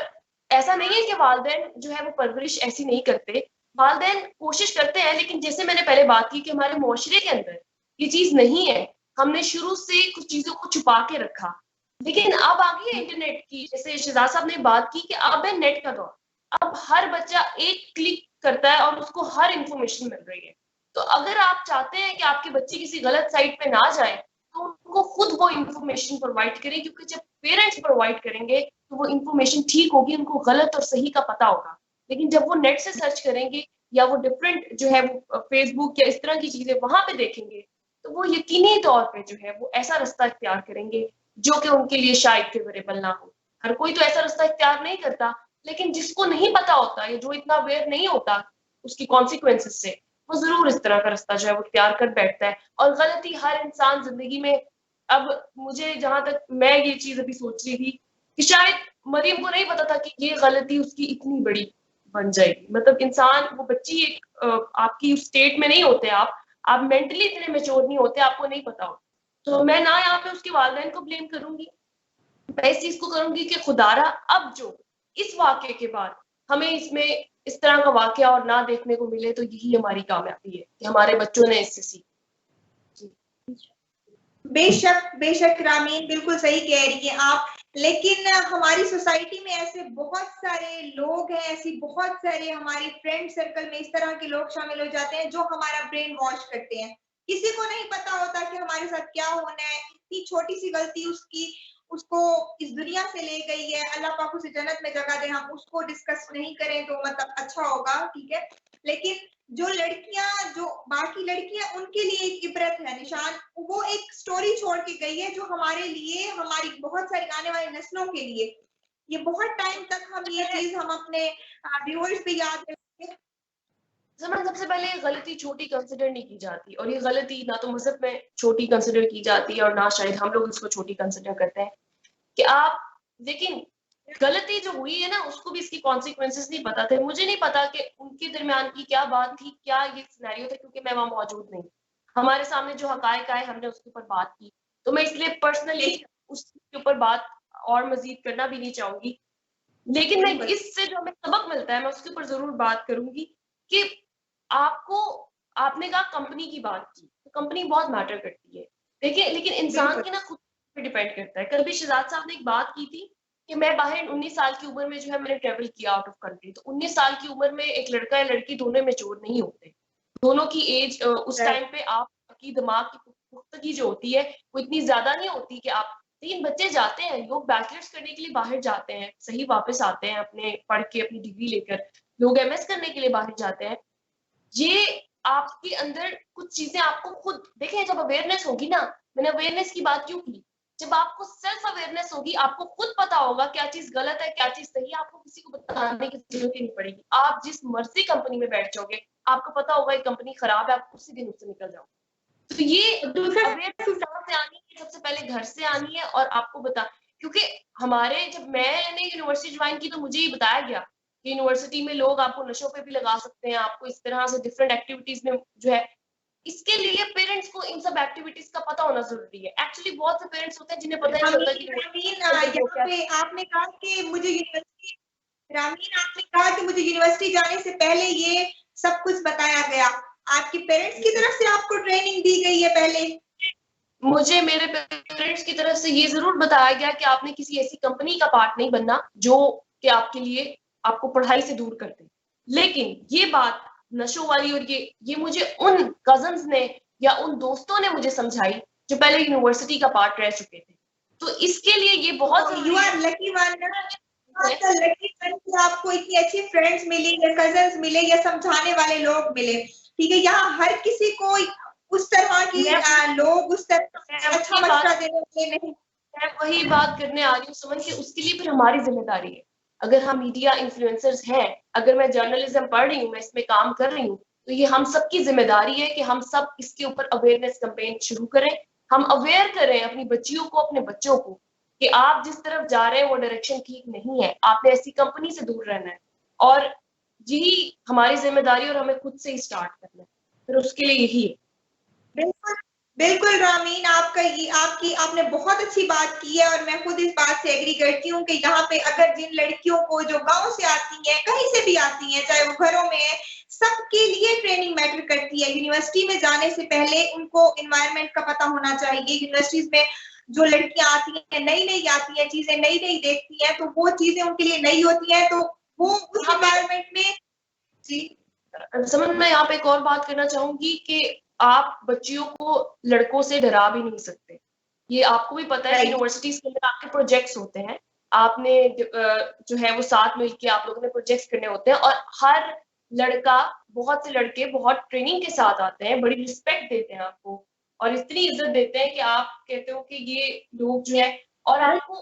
ऐसा नहीं है कि वालिदैन जो है वो परवरिश ऐसी नहीं करते, वालिदैन कोशिश करते हैं, लेकिन जैसे मैंने पहले बात की कि हमारे मुआशरे के अंदर ये चीज नहीं है। हमने शुरू से कुछ चीजों को छुपा के रखा, लेकिन अब आ गई है इंटरनेट की, जैसे शहजाद साहब ने बात की कि अब है नेट का दौर। अब हर बच्चा एक क्लिक करता है और उसको हर इंफॉर्मेशन मिल रही है। तो अगर आप चाहते हैं कि आपके बच्चे किसी गलत साइट पे ना जाए, तो उनको खुद वो इंफॉर्मेशन प्रोवाइड करें, क्योंकि जब पेरेंट्स प्रोवाइड करेंगे तो वो इंफॉर्मेशन ठीक होगी, उनको गलत और सही का पता होगा। लेकिन जब वो नेट से सर्च करेंगे या वो डिफरेंट जो है वो फेसबुक या इस तरह की चीजें वहां पे देखेंगे, तो वो यकीनी तौर पे जो है वो ऐसा रास्ता इख्तियार करेंगे जो कि उनके लिए शायद फेवरेबल ना हो। हर कोई तो ऐसा रास्ता इख्तियार नहीं करता, लेकिन जिसको नहीं पता होता या जो इतना अवेयर नहीं होता उसकी कॉन्सिक्वेंसेस से, वो जरूर इस तरह का रास्ता जो है वो इख्तियार कर बैठता है। और गलती हर इंसान जिंदगी में, अब मुझे जहां तक मैं ये चीज अभी सोच रही थी कि शायद मरियम को नहीं पता था कि ये गलती उसकी इतनी बड़ी बन जाएगी। मतलब इंसान, वो बच्ची एक आपकी स्टेट में नहीं होते, आप मेंटली इतने मेच्योर नहीं होते, आपको नहीं पता होता। तो मैं ना यहाँ पे उसके वालिदैन को ब्लेम करूंगी, मैं इस चीज को करूंगी कि खुदारा अब जो इस वाक्य के बाद हमें इसमें इस तरह का वाक्य और ना देखने को मिले, तो यही हमारी कामयाबी है कि हमारे बच्चों ने इससे सीखा। बेशक रामीन, बिल्कुल सही कह रही हैं आप। लेकिन हमारी सोसाइटी में ऐसे बहुत सारे लोग हैं, ऐसी बहुत सारे हमारे फ्रेंड सर्कल में इस तरह के लोग शामिल हो जाते हैं जो हमारा ब्रेन वॉश करते हैं। किसी को नहीं पता होता कि हमारे साथ क्या होना है। इतनी छोटी सी गलती उसको इस दुनिया से ले गई है, अल्लाह पाक उसे जन्नत में जगह दे, हम उसको डिस्कस नहीं करें तो मतलब अच्छा होगा। ठीक है, लेकिन जो लड़कियां, जो बाकी लड़कियां, उनके लिए एक इबरत है निशान, वो एक स्टोरी छोड़ के गई है जो हमारे लिए, हमारी बहुत सारी आने वाली नस्लों के लिए, ये बहुत टाइम तक हम ये चीज हम अपने व्यूअर्स पे याद रखेंगे। सबसे पहले गलती छोटी कंसिडर नहीं की जाती, और ये गलती ना तो मजहब में छोटी कंसिडर की जाती है और ना शायद हम लोग इसको छोटी कंसिडर करते हैं कि आप, लेकिन गलती जो हुई है ना उसको भी इसकी कॉन्सिक्वेंसेस नहीं पता थे। मुझे नहीं पता कि उनके दरमियान की क्या बात थी, क्या ये सिनेरियो था, क्योंकि मैं वहां मौजूद नहीं। हमारे सामने जो हकायक आए हमने उसके ऊपर बात की, तो मैं इसलिए पर्सनली उसके ऊपर बात और मजीद करना भी नहीं चाहूंगी, लेकिन मैं इससे जो हमें सबक मिलता है मैं उसके ऊपर जरूर बात करूंगी कि आपने कहा कंपनी की बात की, तो कंपनी बहुत मैटर करती है, देखिए, लेकिन इंसान के ना खुद पे डिपेंड करता है। कल भी शहजाद साहब ने एक बात की थी कि मैं बाहर 19 साल की उम्र में जो है मैंने ट्रेवल किया आउट ऑफ कंट्री, तो 19 साल की उम्र में एक लड़का या लड़की दोनों मैच्योर नहीं होते, दोनों की एज उस टाइम पे आपकी दिमाग की पुख्तगी जो होती है वो इतनी ज्यादा नहीं होती कि आप 3 बच्चे जाते हैं, लोग बैचलर्स करने के लिए बाहर जाते हैं, सही वापस आते हैं अपने पढ़ के अपनी डिग्री लेकर, लोग एमएस करने के लिए बाहर जाते हैं। ये आपके अंदर कुछ चीजें आपको खुद देखें, जब अवेयरनेस होगी ना, मैंने अवेयरनेस की बात क्यों की, जब आपको सेल्फ अवेयरनेस होगी, आपको खुद पता होगा क्या चीज गलत है क्या चीज सही है, आपको किसी को बताने की जरूरत ही नहीं पड़ेगी। आप जिस मर्जी कंपनी में बैठ जाओगे, आपको पता होगा ये कंपनी खराब है, आप उसी दिन उससे निकल जाओगे। तो ये दूसरा अवेयरनेस कहाँ से आनी है, सबसे पहले घर से आनी है। और आपको बता, क्योंकि जब मैंने यूनिवर्सिटी ज्वाइन की तो मुझे ये बताया गया कि यूनिवर्सिटी में लोग आपको नशों पे भी लगा सकते हैं, आपको इस तरह से डिफरेंट एक्टिविटीज में जो है, इसके लिए पेरेंट्स को इन सब एक्टिविटीज का पता होना जरूरी है। एक्चुअली बहुत से पेरेंट्स होते हैं जिन्हें पता नहीं होता कि यहाँ पे आपने कहा कि मुझे यूनिवर्सिटी जाने से पहले ये सब कुछ बताया गया, आपके पेरेंट्स की तरफ से आपको ट्रेनिंग दी गई है पहले? मुझे मेरे पेरेंट्स की तरफ से ये जरूर बताया गया कि आपने किसी ऐसी कंपनी का पार्ट नहीं बनना जो कि आपके लिए आपको पढ़ाई से दूर कर दे। लेकिन ये बात नशों वाली और ये मुझे उन कजन्स ने या उन दोस्तों ने मुझे समझाई जो पहले यूनिवर्सिटी का पार्ट रह चुके थे। तो इसके लिए ये बहुत यू आर लकी वन, आपको इतनी अच्छी फ्रेंड्स मिली या कजन्स मिले या समझाने वाले लोग मिले। ठीक है, यहाँ हर किसी को उस तरह की लोग उस तरह अच्छा मशवरा देने वाले नहीं। मैं वही बात करने आ रही हूँ समझ के, उसके लिए फिर हमारी जिम्मेदारी है। अगर हम मीडिया इन्फ्लुएंसर्स हैं, अगर मैं जर्नलिज्म पढ़ रही हूँ, मैं इसमें काम कर रही हूँ, तो ये हम सबकी जिम्मेदारी है कि हम सब इसके ऊपर अवेयरनेस कैंपेन शुरू करें। हम अवेयर करें अपनी बच्चियों को, अपने बच्चों को कि आप जिस तरफ जा रहे हैं वो डायरेक्शन ठीक नहीं है, आपने ऐसी कंपनी से दूर रहना है। और यही हमारी जिम्मेदारी और हमें खुद से ही स्टार्ट करना है, फिर उसके लिए यही है। बिल्कुल बिल्कुल रामीन, आपने बहुत अच्छी बात की है और मैं खुद इस बात से एग्री करती हूँ कि यहाँ पे अगर जिन लड़कियों को जो गांव से आती हैं, कहीं से भी आती हैं, चाहे वो घरों में है, सबके लिए ट्रेनिंग मैटर करती है। यूनिवर्सिटी में जाने से पहले उनको एनवायरनमेंट का पता होना चाहिए। यूनिवर्सिटीज में जो लड़कियां आती हैं, नई आती हैं, चीजें नई देखती हैं, तो वो चीजें उनके लिए नई होती हैं, तो वो उस एनवायरनमेंट में जी समझ में यहाँ पे एक और बात करना चाहूंगी कि आप बच्चियों को लड़कों से डरा भी नहीं सकते। ये आपको भी पता है, यूनिवर्सिटीज के अंदर आपके प्रोजेक्ट्स होते हैं, आपने जो है वो साथ मिलकर आप लोगों ने प्रोजेक्ट्स करने होते हैं, और हर लड़का, बहुत से लड़के बहुत ट्रेनिंग के साथ आते हैं, बड़ी रिस्पेक्ट देते हैं आपको और इतनी इज्जत देते हैं कि आप कहते हो कि ये लोग जो है, और आपको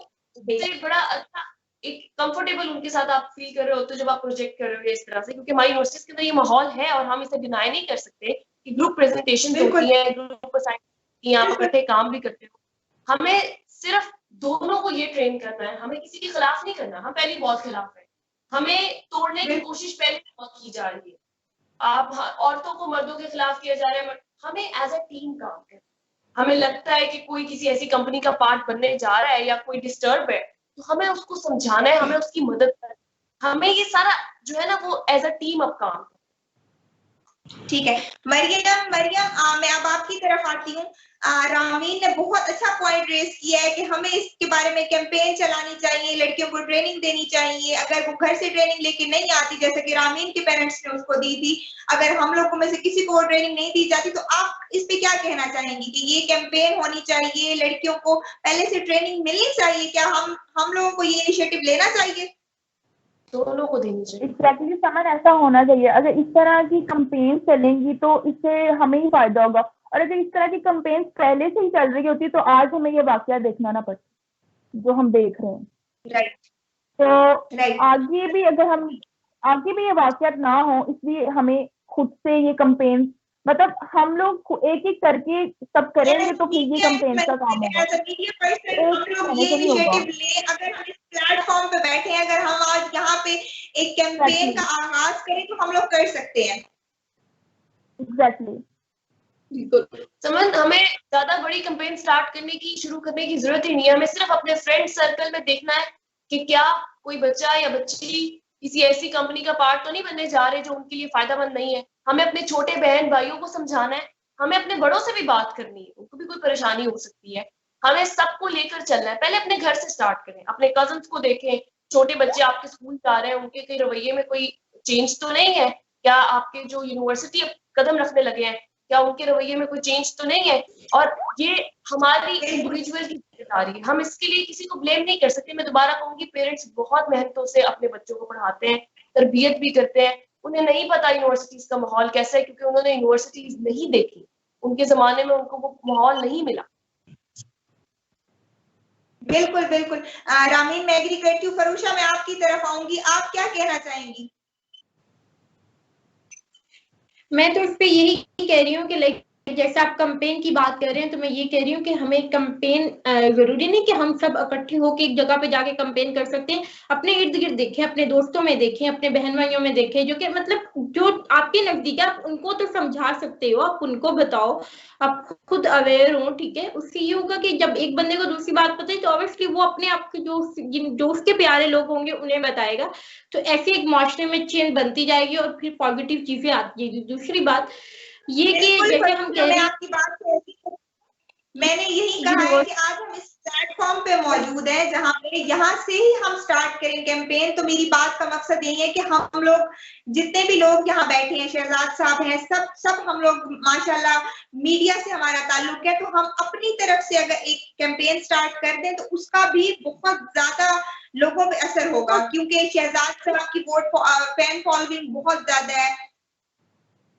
बड़ा अच्छा एक कंफर्टेबल उनके साथ आप फील कर रहे होते हो जब आप प्रोजेक्ट कर रहे हो इस तरह से, क्योंकि हमारी यूनिवर्सिटीज के अंदर ये माहौल है और हम इसे डिनाई नहीं कर सकते कि ग्रुप प्रेजेंटेशन होती है, ग्रुप असाइनमेंट, आप इकट्ठे काम भी करते हो। हमें सिर्फ दोनों को ये ट्रेन करना है, हमें किसी के खिलाफ नहीं करना, हम पहली बहुत खिलाफ है, हमें तोड़ने की कोशिश पहले बहुत की जा रही है। आप औरतों को मर्दों के खिलाफ किया जा रहा है, हमें एज अ टीम काम करना। हमें लगता है कि कोई किसी ऐसी कंपनी का पार्ट बनने जा रहा है या कोई डिस्टर्ब है, तो हमें उसको समझाना है, हमें उसकी मदद करना है, हमें ये सारा जो है ना वो एज अ टीम अप काम। ठीक है मरियम, मैं अब आपकी तरफ आती हूँ। रामीन ने बहुत अच्छा पॉइंट रेस किया है कि हमें इसके बारे में कैंपेन चलानी चाहिए, लड़कियों को ट्रेनिंग देनी चाहिए। अगर वो घर से ट्रेनिंग लेके नहीं आती, जैसे कि रामीन के पेरेंट्स ने उसको दी थी, अगर हम लोगों में से किसी को ट्रेनिंग नहीं दी जाती, तो आप इस पे क्या कहना चाहेंगी कि ये कैंपेन होनी चाहिए, लड़कियों को पहले से ट्रेनिंग मिलनी चाहिए? क्या हम लोगों को ये इनिशिएटिव लेना चाहिए? दोनों को देनी चाहिए। एग्जैक्टली समन, ऐसा होना चाहिए। अगर इस तरह की कंपेन चलेंगी तो इससे हमें ही फायदा होगा, और अगर इस तरह की कंपेन पहले से ही चल रही होती तो आज हमें ये वाकया देखना ना पड़ता जो हम देख रहे हैं। तो आगे भी ये वाकया ना हो, इसलिए हमें खुद से ये कंपेन, मतलब हम लोग एक एक करके सब करेंगे तो फिर ये कंपेन का काम होगा। अगर हम इस प्लेटफॉर्म पे बैठे हैं, अगर हम आज यहाँ पे एक कैंपेन का आगाज करें तो हम लोग कर सकते हैं। एग्जैक्टली समन, हमें ज्यादा बड़ी कैंपेन स्टार्ट करने की, शुरू करने की जरूरत ही नहीं है। हमें सिर्फ अपने फ्रेंड सर्कल में देखना है कि क्या कोई बच्चा या बच्ची किसी ऐसी कंपनी का पार्ट तो नहीं बनने जा रहे जो उनके लिए फायदेमंद नहीं है। हमें अपने छोटे बहन भाइयों को समझाना है, हमें अपने बड़ों से भी बात करनी है, उनको भी कोई परेशानी हो सकती है। हमें सबको लेकर चलना है। पहले अपने घर से स्टार्ट करें, अपने कजन्स को देखें, छोटे बच्चे आपके स्कूल जा रहे हैं, उनके कई रवैये में कोई चेंज तो नहीं है? क्या आपके जो यूनिवर्सिटी कदम रखने लगे हैं, क्या उनके रवैये में कोई चेंज तो नहीं है? और ये हमारी इंडिविजुअल की जिम्मेदारी है, हम इसके लिए किसी को ब्लेम नहीं कर सकते। मैं दोबारा कहूंगी, पेरेंट्स बहुत मेहनतों से अपने बच्चों को पढ़ाते हैं, तरबियत भी करते हैं। उन्हें नहीं पता यूनिवर्सिटीज का माहौल कैसा है, क्योंकि उन्होंने यूनिवर्सिटीज नहीं देखी, उनके जमाने में उनको वो माहौल नहीं मिला। बिल्कुल बिल्कुल। रामीन, मैं एग्री करती हूँ। फरूशा, मैं आपकी तरफ आऊंगी, आप क्या कहना चाहेंगी? मैं तो इस पे यही कह रही हूँ कि लाइक जैसे आप कैंपेन की बात कर रहे हैं, तो मैं ये कह रही हूँ कि हमें कैंपेन जरूरी नहीं कि हम सब इकट्ठे होकर एक जगह पे जाके कैंपेन कर सकते हैं। अपने इर्द गिर्द देखें, अपने दोस्तों में देखें, अपने बहन भाइयों में देखें, जो कि मतलब जो आपके नजदीक है, आप उनको तो समझा सकते हो, आप उनको बताओ, आप खुद अवेयर हो, ठीक है। उससे ये होगा कि जब एक बंदे को दूसरी बात पता है, तो ऑब्वियसली वो अपने आप के जो उसके प्यारे लोग होंगे उन्हें बताएगा। तो ऐसे एक माशरे में चेन बनती जाएगी और फिर पॉजिटिव चीजें आती है। दूसरी बात ये कि जैसे हम कह रहे हैं, आपकी बात मैंने यही कहा है कि आज हम इस प्लेटफॉर्म पे मौजूद हैं जहां पे यहाँ से ही हम स्टार्ट करें कैंपेन। तो मेरी बात का मकसद यही है कि हम लोग जितने भी लोग यहाँ बैठे हैं, शहजाद साहब हैं, सब हम लोग माशाल्लाह मीडिया से हमारा ताल्लुक है, तो हम अपनी तरफ से अगर एक कैंपेन स्टार्ट कर दें तो उसका भी बहुत ज्यादा लोगों पे असर होगा, क्योंकि शहजाद साहब की फैन फॉलोइंग बहुत ज्यादा है,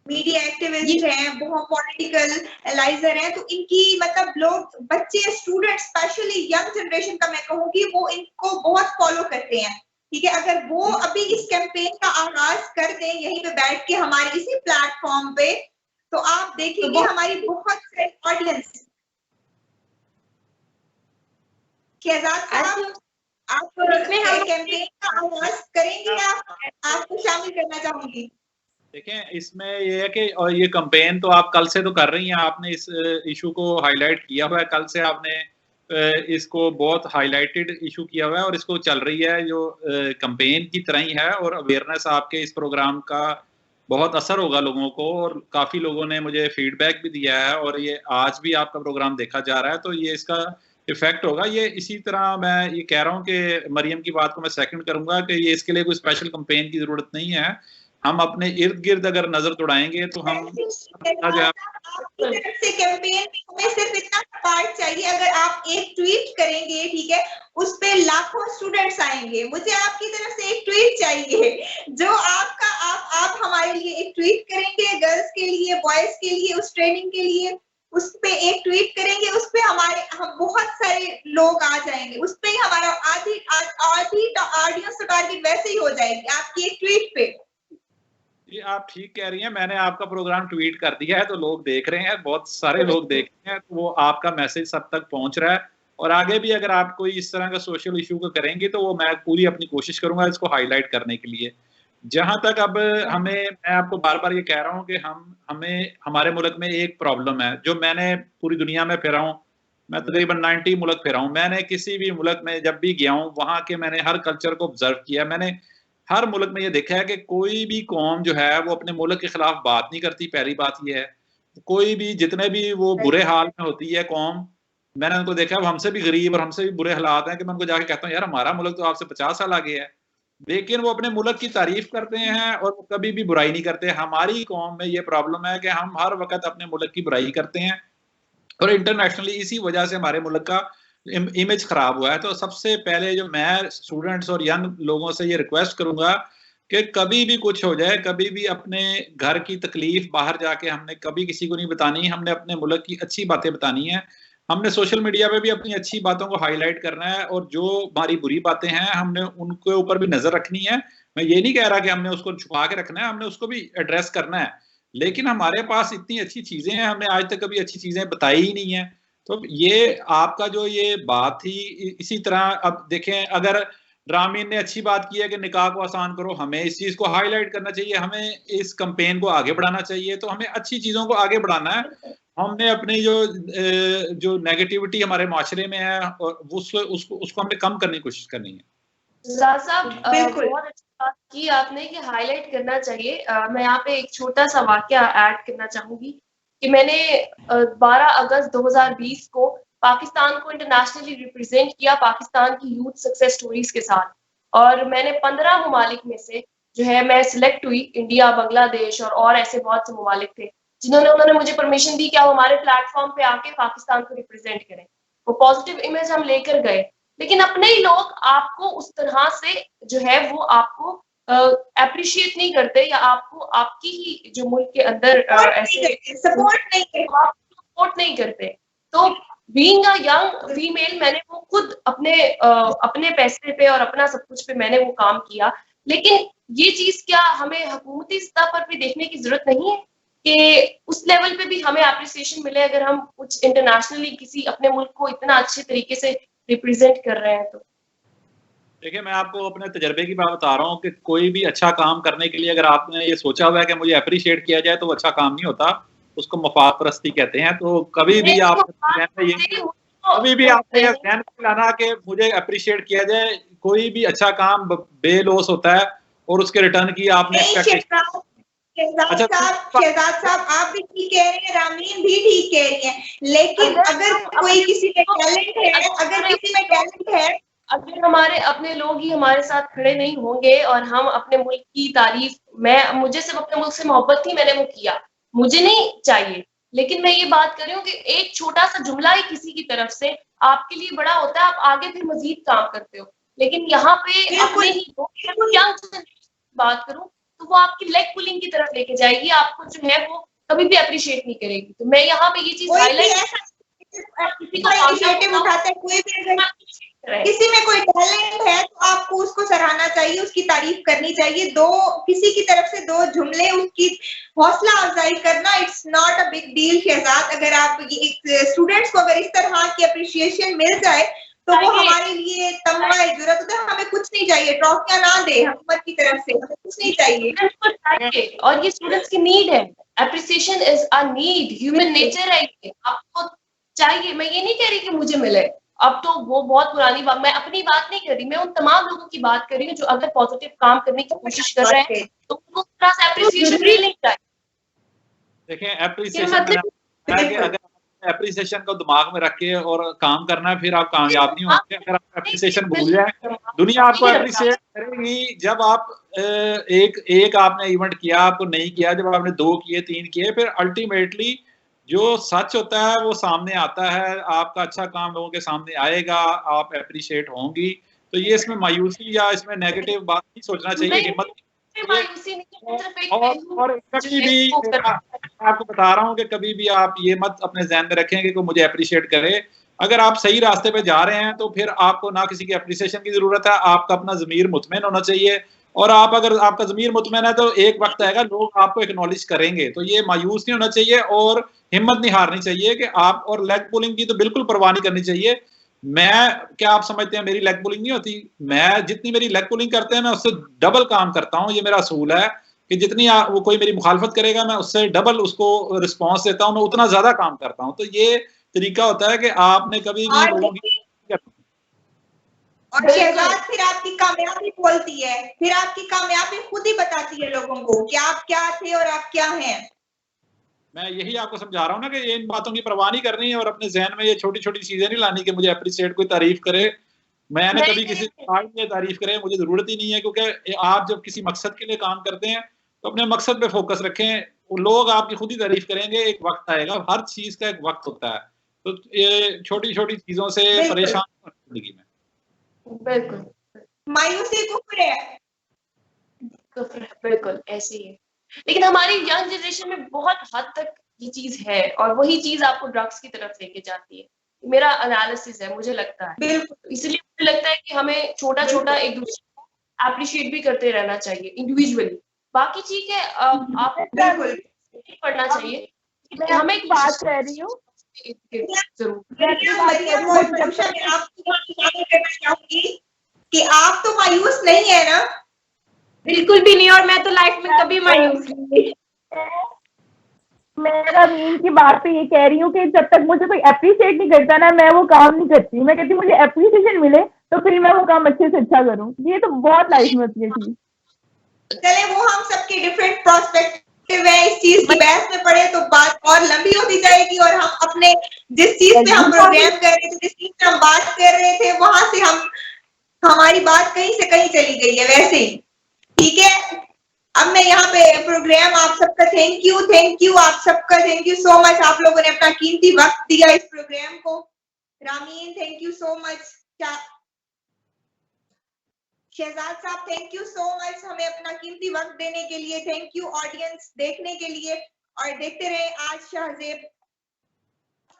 मीडिया एक्टिविस्ट हैं, बहुत पॉलिटिकल एलाइजर हैं, तो इनकी मतलब लोग, बच्चे, स्टूडेंट, स्पेशली यंग जनरेशन का मैं कहूँगी, वो इनको बहुत फॉलो करते हैं। ठीक है, अगर वो अभी इस कैंपेन का आगाज कर दें यहीं पे बैठ के हमारे इसी प्लेटफॉर्म पे, तो आप देखेंगे हमारी बहुत सारी ऑडियंस। शहजाद साहब, आप कैंपेन का आगाज करेंगे या आपको शामिल करना चाहूंगी? देखें, इसमें ये है कि और ये कैंपेन तो आप कल से तो कर रही हैं, आपने इस इशू को हाईलाइट किया हुआ है, कल से आपने इसको बहुत हाईलाइटेड इशू किया हुआ है और इसको चल रही है जो कैंपेन की तरह ही है। और अवेयरनेस आपके इस प्रोग्राम का बहुत असर होगा लोगों को, और काफ़ी लोगों ने मुझे फीडबैक भी दिया है, और ये आज भी आपका प्रोग्राम देखा जा रहा है, तो ये इसका इफेक्ट होगा। ये इसी तरह मैं ये कह रहा हूँ कि मरियम की बात को मैं सेकंड करूंगा कि ये इसके लिए कोई स्पेशल कैंपेन की जरूरत नहीं है। हम अपने इर्द गिर्द अगर नजर दौड़ाएंगे तो हम से कैंपेन में हमें सिर्फ इतना पार्ट चाहिए, अगर आप एक ट्वीट करेंगे, ठीक है, उस पे लाखों स्टूडेंट्स आएंगे। मुझे आपकी तरफ से एक ट्वीट चाहिए, जो आपका आप हमारे लिए एक ट्वीट करेंगे, गर्ल्स के लिए, बॉयज के लिए, उस ट्रेनिंग के लिए, उस पे एक ट्वीट करेंगे, उस पे हम बहुत सारे लोग आ जाएंगे, उस पे ही हमारा आधी ऑडियंस टारगेट वैसे ही हो जाएगी आपकी एक ट्वीट पे। जी, आप ठीक कह रही हैं, मैंने आपका प्रोग्राम ट्वीट कर दिया है, तो लोग देख रहे हैं, बहुत सारे लोग देख रहे हैं, तो वो आपका मैसेज सब तक पहुंच रहा है। और आगे भी अगर आप कोई इस तरह का सोशल इशू को करेंगे तो वो मैं पूरी अपनी कोशिश करूंगा इसको हाईलाइट करने के लिए। जहां तक अब मैं आपको बार बार ये कह रहा हूँ कि हमें हमारे मुल्क में एक प्रॉब्लम है, जो मैंने पूरी दुनिया में फिरा हूँ, मैं तकरीबन 90 मुल्क फिरा हूँ, मैंने किसी भी मुल्क में जब भी गया हूँ वहाँ के मैंने हर कल्चर को ऑब्जर्व किया। मैंने हर मुल्क में ये देखा है कि कोई भी कौम जो है वो अपने मुल्क के खिलाफ बात नहीं करती। पहली बात ये है, कोई भी जितने भी वो बुरे हाल में होती है कौम, मैंने उनको देखा, वो हमसे भी गरीब और हमसे भी बुरे हालात हैं, कि मैं उनको जाके कहता हूँ यार हमारा मुल्क तो आपसे 50 साल आगे है, लेकिन वो अपने मुल्क की तारीफ करते हैं और वो कभी भी बुराई नहीं करते। हमारी कौम में ये प्रॉब्लम है कि हम हर वक्त अपने मुल्क की बुराई करते हैं, और इंटरनेशनली इसी वजह से हमारे मुल्क का इमेज खराब हुआ है। तो सबसे पहले जो मैं स्टूडेंट्स और यंग लोगों से ये रिक्वेस्ट करूंगा कि कभी भी कुछ हो जाए, कभी भी अपने घर की तकलीफ बाहर जाके हमने कभी किसी को नहीं बतानी, हमने अपने मुल्क की अच्छी बातें बतानी है। हमने सोशल मीडिया पे भी अपनी अच्छी बातों को हाईलाइट करना है, और जो हमारी बुरी बातें हैं हमने उनके ऊपर भी नजर रखनी है। मैं ये नहीं कह रहा कि हमने उसको छुपा के रखना है, हमने उसको भी एड्रेस करना है, लेकिन हमारे पास इतनी अच्छी चीजें हैं, हमने आज तक कभी अच्छी चीजें बताई ही नहीं है। तो ये आपका जो ये बात थी, इसी तरह अब देखें, अगर रामीन ने अच्छी बात की है कि निकाह को आसान करो, हमें इस चीज को हाईलाइट करना चाहिए, हमें इस कैंपेन को आगे बढ़ाना चाहिए। तो हमें अच्छी चीजों को आगे बढ़ाना है। हमने अपनी जो नेगेटिविटी हमारे माशरे में है और उसको हमने कम करने की कोशिश करनी है। ज़ाद साहब बिल्कुल। बहुत अच्छी बात की आपने कि हाईलाइट करना चाहिए। मैं यहाँ पे एक छोटा सा वाकया ऐड करना चाहूंगी कि मैंने 12 अगस्त 2020 को पाकिस्तान को इंटरनेशनली रिप्रेजेंट किया पाकिस्तान की यूथ सक्सेस स्टोरीज के साथ, और मैंने 15 ममालिक में से जो है मैं सिलेक्ट हुई, इंडिया, बांग्लादेश और ऐसे बहुत से ममालिक थे उन्होंने मुझे परमिशन दी कि आप हमारे प्लेटफॉर्म पे आके पाकिस्तान को रिप्रेजेंट करें। वो पॉजिटिव इमेज हम लेकर गए, लेकिन अपने ही लोग आपको उस तरह से जो है वो आपको अप्रिशिएट नहीं करते, या आपको आपकी ही जो मुल्क के अंदर ऐसे सपोर्ट नहीं करते। तो बीइंग अ यंग फीमेल मैंने वो खुद अपने पैसे पे और अपना सब कुछ पे मैंने वो काम किया। लेकिन ये चीज क्या हमें हुकूमती सतह पर भी देखने की जरूरत नहीं है कि उस लेवल पे भी हमें एप्रिसिएशन मिले अगर हम कुछ इंटरनेशनली किसी अपने मुल्क को इतना अच्छे तरीके से रिप्रेजेंट कर रहे हैं? तो देखिए, मैं आपको अपने तजर्बे की बात बता रहा हूँ कि कोई भी अच्छा काम करने के लिए अगर आपने ये सोचा हुआ है कि मुझे अप्रिशिएट किया जाए, तो वो अच्छा काम नहीं होता, उसको मफाद परस्ती कहते हैं। तो कभी भी आप ध्यान में लाना कि मुझे अप्रिशिएट किया जाए। कोई भी अच्छा काम बेलौस होता है और उसके रिटर्न की आपने शहजाद साहब आप भी ठीक कह रहे हैं, रामीन भी ठीक कह रही है, लेकिन अगर कोई किसी में टैलेंट है, अगर हमारे अपने लोग ही हमारे साथ खड़े नहीं होंगे और हम अपने मुल्क की तारीफ, मुझे सिर्फ अपने मुल्क से मोहब्बत थी, मैंने वो किया, मुझे नहीं चाहिए। लेकिन मैं ये बात कर रही हूँ कि एक छोटा सा जुमला ही किसी की तरफ से आपके लिए बड़ा होता है, आप आगे फिर मजीद काम करते हो। लेकिन यहाँ पे अपने ही बात करूं तो वो आपकी लेग पुलिंग की तरफ लेके जाएगी, आपको जो है वो कभी भी अप्रिशिएट नहीं करेगी। तो मैं यहाँ पे ये चीज हाईलाइट, किसी में कोई टैलेंट है तो आपको उसको सराहना चाहिए, उसकी तारीफ करनी चाहिए। किसी की तरफ से दो जुमले उसकी हौसला अफजाई करना, it's not a big deal Shahzad. अगर आप स्टूडेंट्स को अगर इस तरह की अप्रिशिएशन मिल जाए तो वो हमारे लिए तमगा जरूरत होता है। हमें कुछ नहीं चाहिए, ट्रॉफियां ना दे हुकूमत की तरफ से, हमें कुछ नहीं चाहिए। और ये स्टूडेंट्स की नीड है, appreciation is a need, human nature है, आपको चाहिए। मैं ये नहीं कह रही कि मुझे मिले, अब तो वो बहुत पुरानी बात, मैं अपनी बात नहीं कर रही, मैं उन तमाम लोगों की बात कर रही हूँ जो अगर पॉजिटिव काम करने की कोशिश कर रहे हैं तो उनको थोड़ा सा एप्रिसिएशन मिलनी चाहिए। देखें, एप्रिसिएशन अगर एप्रिसिएशन को दिमाग में रख के और काम करना है, फिर आप कामयाब नहीं होंगे। अगर आप एप्रिसिएशन भूल जाए, दुनिया आपको एप्रिसिएट करेगी जब आप एक आपने इवेंट किया, आपको नहीं किया, जब आपने 2 किए, 3 किए, फिर अल्टीमेटली जो सच होता है वो सामने आता है, आपका अच्छा काम लोगों के सामने आएगा, आप एप्रिशिएट होंगी। तो ये इसमें मायूसी या इसमें नेगेटिव बात नहीं सोचना चाहिए, हिम्मत। और कभी भी आपको बता रहा हूँ कि कभी भी आप ये मत अपने ज़हन में रखें कि कोई मुझे अप्रिशिएट करे। अगर आप सही रास्ते पे जा रहे हैं तो फिर आपको ना किसी की अप्रिसिएशन की जरूरत है, आपका अपना ज़मीर मुतमईन होना चाहिए। और आप अगर आपका ज़मीर मुतमईन है तो एक वक्त आएगा लोग आपको एक्नॉलेज करेंगे। तो ये मायूस नहीं होना चाहिए और हिम्मत नहीं हारनी चाहिए कि आप, और लेग पुलिंग की तो बिल्कुल परवाह नहीं करनी चाहिए। क्या आप समझते हैं मेरी लेग पुलिंग नहीं होती? मैं जितनी मेरी लेग पुलिंग करते हैं मैं उससे डबल काम करता हूँ। ये मेरा असूल है कि जितनी वो कोई मेरी मुखालफत करेगा मैं उससे डबल उसको रिस्पॉन्स देता हूँ, मैं उतना ज्यादा काम करता हूँ। तो ये तरीका होता है कि आपने कभी भी लोगों की, और शहजाद फिर आपकी कामयाबी बोलती है, फिर आपकी कामयाबी खुद ही बताती है लोगों को कि आप क्या थे और आप क्या हैं। मैं यही आपको समझा रहा हूँ ना कि इन बातों की परवाह नहीं करनी है और अपने जहन में ये छोटी छोटी चीजें नहीं लानी कि मुझे अप्रिशिएट कोई तारीफ करे। मैंने कभी किसी की तारीफ करे, मुझे जरूरत ही नहीं है, क्योंकि आप जब किसी मकसद के लिए काम करते हैं तो अपने मकसद पे फोकस रखें। लोग आपकी खुद ही तारीफ करेंगे, एक वक्त आएगा, हर चीज का एक वक्त होता है। तो ये छोटी छोटी चीजों से परेशान जिंदगी में बिल्कुल मायूसी कुफ्र है, बिल्कुल ऐसे ही है। लेकिन हमारी यंग जनरेशन में बहुत हद तक ये चीज है और वही चीज आपको ड्रग्स की तरफ लेके जाती है। मेरा एनालिसिस है, मुझे लगता है। इसलिए मुझे लगता है कि हमें छोटा छोटा एक दूसरे को अप्रिशिएट भी करते रहना चाहिए इंडिविजुअली। बाकी ठीक है, आप पढ़ना चाहिए। हमें एक बात कर रही हूँ कि आप तो नहीं है ना? बिल्कुल भी नहीं, और मैं तो लाइफ में कभी मायूस नहीं। मैं रमीन की बात पे ये कह रही हूँ कि जब तक मुझे कोई अप्रिशिएट नहीं करता ना, मैं वो काम नहीं करती। मैं कहती मुझे अप्रिसिएशन मिले तो फिर मैं वो काम अच्छे से अच्छा करूँ। ये तो बहुत लाइफ में होती है चीज। चले वो हम सबके डिफरेंट पर्सपेक्टिव है, इस चीज की बहस में पड़े तो बात और लंबी होती जाएगी, और हम अपने जिस चीज पे हम प्रोग्राम कर रहे थे, जिस चीज पे हम बात कर रहे थे, वहां से हमारी बात कहीं से कहीं चली गई है वैसे ही। ठीक है, अब मैं यहाँ पे प्रोग्राम आप सबका थैंक यू आप सबका थैंक यू सो मच। आप लोगों ने अपना कीमती वक्त दिया इस प्रोग्राम को। Rameen thank you so much. Shahzad साहब थैंक यू सो मच हमें अपना कीमती वक्त देने के लिए। थैंक यू ऑडियंस देखने के लिए, और देखते रहे आज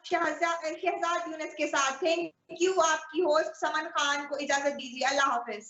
शहजाद यूनुस के साथ। थैंक यू आपकी होस्ट समन खान को इजाजत दीजिए। अल्लाह हाफिज।